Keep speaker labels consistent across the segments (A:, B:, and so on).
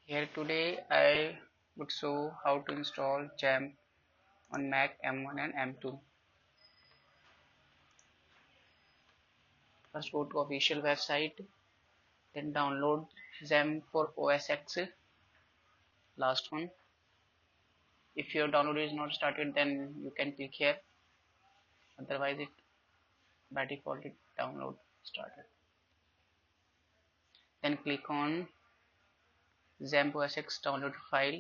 A: Here today I would show how to install Xamp on Mac M1 and M2. First go to official website, then download Xamp for OS X, last one. If your download is not started, then you can click here, otherwise it by default it download started. Then click on Xamp OS X download file.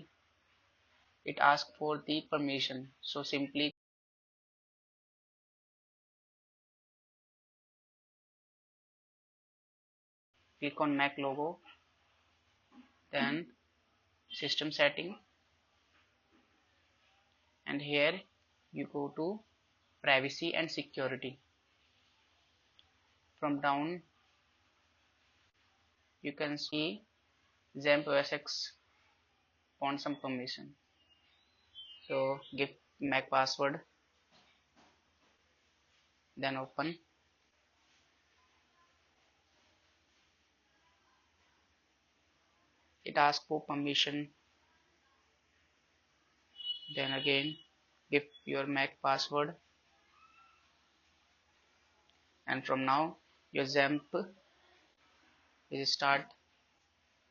A: It asks for the permission, so simply click on Mac logo, then system setting, and here you go to privacy and security. From down you can see Xamp OS X want some permission, so give Mac password, then open. It asks for permission, then again give your Mac password, and from now your Xamp will start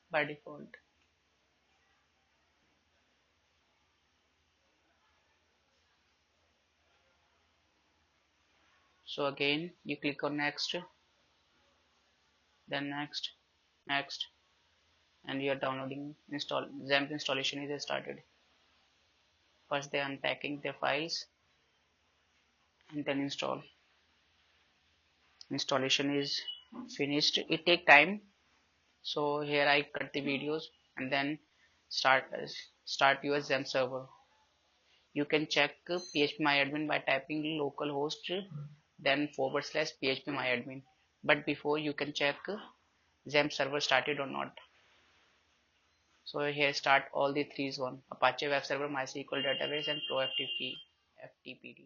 A: by default. So again you click on next, then next, next, and your downloading Xamp installation is started. First they unpacking their files and then installation is finished. It take time, so here I cut the videos and then start your Xamp server. You can check phpMyAdmin by typing localhost then /phpMyAdmin, but before you can check Xamp server started or not. So here start all the three is one: Apache web server, MySQL database, and ProFTP FTPD.